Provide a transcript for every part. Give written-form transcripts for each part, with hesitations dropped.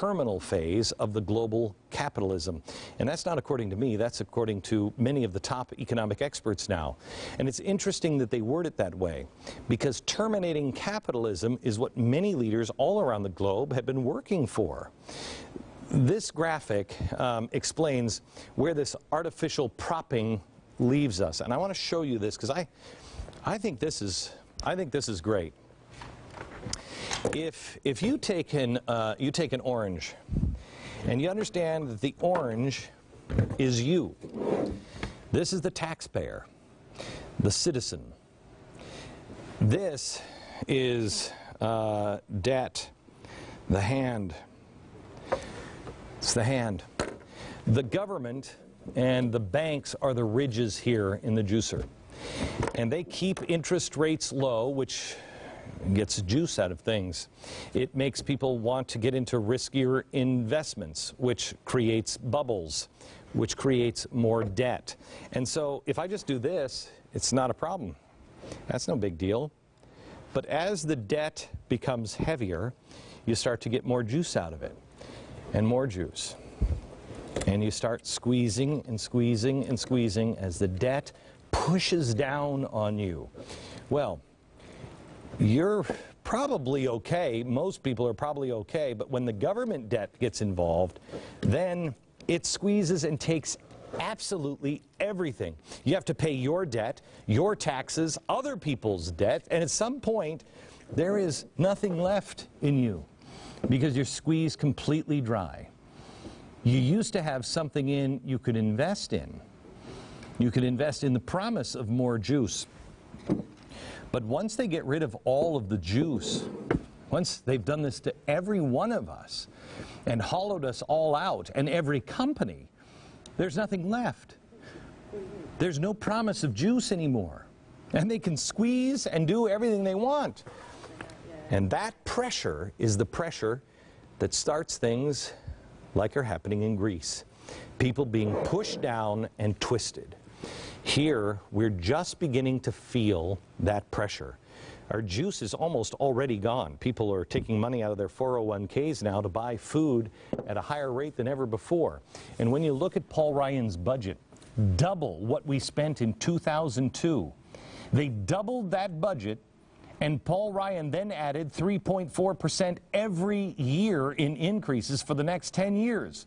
terminal phase of the global capitalism. And that's not according to me, that's according to many of the top economic experts now. And it's interesting that they word it that way, because terminating capitalism is what many leaders all around the globe have been working for. This graphic explains where this artificial propping leaves us. And I want to show you this because I think this is great. If you take an orange, and you understand that the orange is you. This is the taxpayer, the citizen. This is debt, the hand. It's the hand. The government and the banks are the ridges here in the juicer. And they keep interest rates low, which gets juice out of things. It makes people want to get into riskier investments, which creates bubbles, which creates more debt. And so if I just do this, it's not a problem. That's no big deal. But as the debt becomes heavier, you start to get more juice out of it, and more juice. And you start squeezing and squeezing and squeezing as the debt pushes down on you. Well, you're probably okay, most people are probably okay, but when the government debt gets involved, then it squeezes and takes absolutely everything. You have to pay your debt, your taxes, other people's debt, and at some point, there is nothing left in you because you're squeezed completely dry. You used to have something in you could invest in. You could invest in the promise of more juice. But once they get rid of all of the juice, once they've done this to every one of us and hollowed us all out, and every company, there's nothing left. There's no promise of juice anymore. And they can squeeze and do everything they want. And that pressure is the pressure that starts things like are happening in Greece. People being pushed down and twisted. Here, we're just beginning to feel that pressure. Our juice is almost already gone. People are taking money out of their 401ks now to buy food at a higher rate than ever before. And when you look at Paul Ryan's budget, double what we spent in 2002. They doubled that budget, and Paul Ryan then added 3.4% every year in increases for the next 10 years.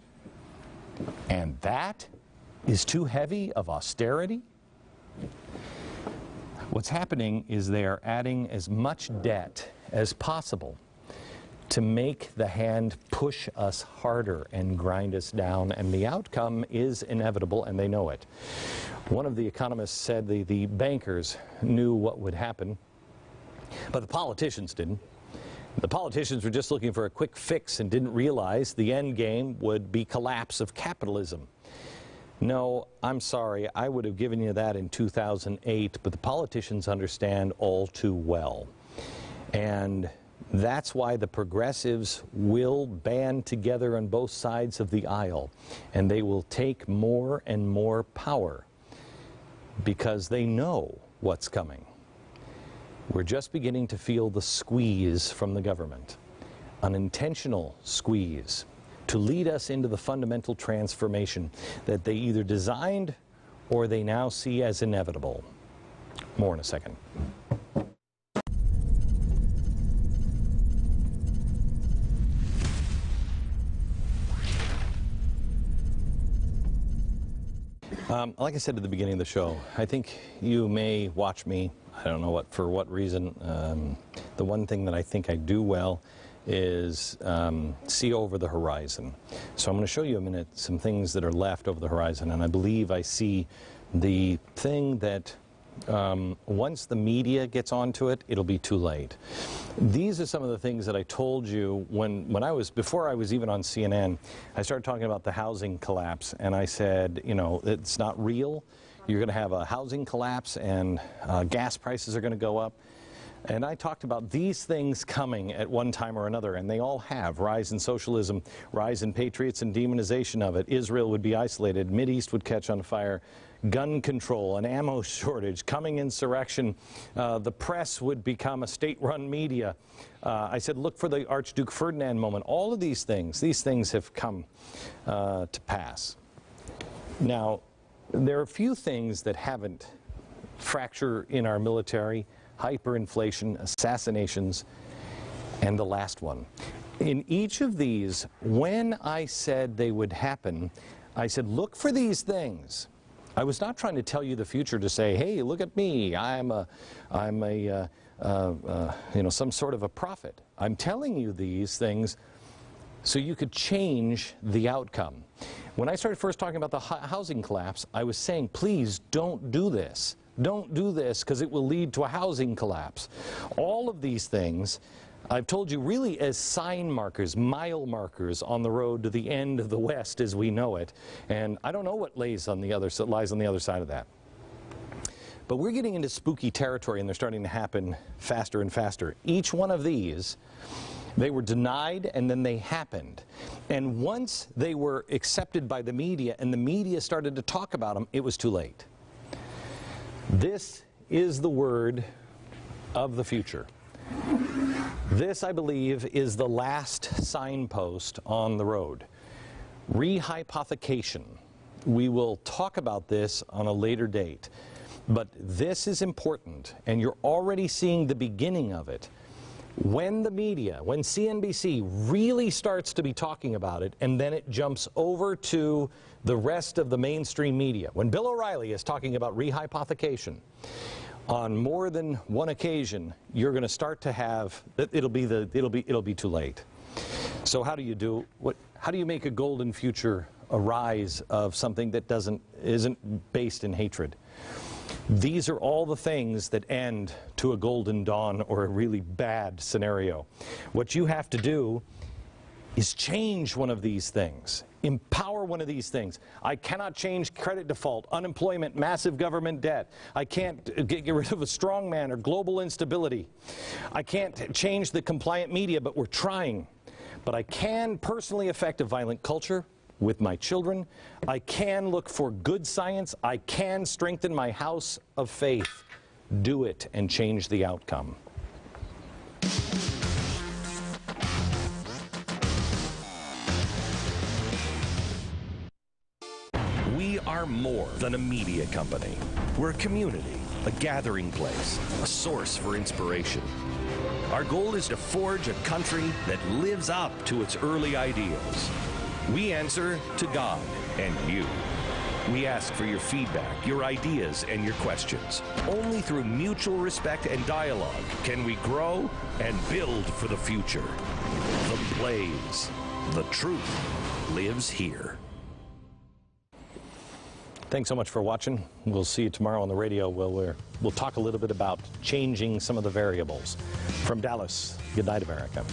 And that is too heavy of austerity? What's happening is they are adding as much debt as possible to make the hand push us harder and grind us down, and the outcome is inevitable, and they know it. One of the economists said the bankers knew what would happen, but the politicians didn't. The politicians were just looking for a quick fix and didn't realize the end game would be collapse of capitalism. No, I'm sorry, I would have given you that in 2008, but the politicians understand all too well. And that's why the progressives will band together on both sides of the aisle, and they will take more and more power because they know what's coming. We're just beginning to feel the squeeze from the government, an intentional squeeze to lead us into the fundamental transformation that they either designed or they now see as inevitable. More in a second. Like I said at the beginning of the show, I think you may watch me, I don't know for what reason. The one thing that I think I do well is see over the horizon. So I'm going to show you in a minute some things that are left over the horizon, and I believe I see the thing that once the media gets onto it, it'll be too late. These are some of the things that I told you before I was even on CNN. I started talking about the housing collapse, and I said, you know, it's not real. You're going to have a housing collapse, and gas prices are going to go up. And I talked about these things coming at one time or another, and they all have. Rise in socialism, rise in patriots and demonization of it. Israel would be isolated. Mideast would catch on fire. Gun control, an ammo shortage, coming insurrection. The press would become a state-run media. I said, look for the Archduke Ferdinand moment. All of these things have come to pass. Now, there are a few things that haven't. Fracture in our military, hyperinflation, assassinations, and the last one. In each of these, when I said they would happen, I said, look for these things. I was not trying to tell you the future to say, hey, look at me, I'm some sort of a prophet. I'm telling you these things so you could change the outcome. When I started first talking about the housing collapse, I was saying, please don't do this. Don't do this because it will lead to a housing collapse. All of these things, I've told you really as sign markers, mile markers on the road to the end of the West as we know it. And I don't know what lies on the other side of that. But we're getting into spooky territory, and they're starting to happen faster and faster. Each one of these, they were denied and then they happened. And once they were accepted by the media and the media started to talk about them, it was too late. This is the word of the future. This, I believe, is the last signpost on the road. Rehypothecation. We will talk about this on a later date. But this is important, and you're already seeing the beginning of it. When the media, when CNBC really starts to be talking about it, and then it jumps over to the rest of the mainstream media, when Bill O'Reilly is talking about rehypothecation, on more than one occasion, you're going to start to have, it'll be too late. So how do you do what? How do you make a golden future a rise of something that isn't based in hatred? These are all the things that end to a golden dawn or a really bad scenario. What you have to do is change one of these things. Empower one of these things. I cannot change credit default, unemployment, massive government debt. I can't get rid of a strongman or global instability. I can't change the compliant media, but we're trying. But I can personally affect a violent culture with my children. I can look for good science. I can strengthen my house of faith. Do it and change the outcome. We are more than a media company. We're a community, a gathering place, a source for inspiration. Our goal is to forge a country that lives up to its early ideals. We answer to God and you. We ask for your feedback, your ideas, and your questions. Only through mutual respect and dialogue can we grow and build for the future. The Blaze, the truth, lives here. Thanks so much for watching. We'll see you tomorrow on the radio. We'll talk a little bit about changing some of the variables. From Dallas, good night, America.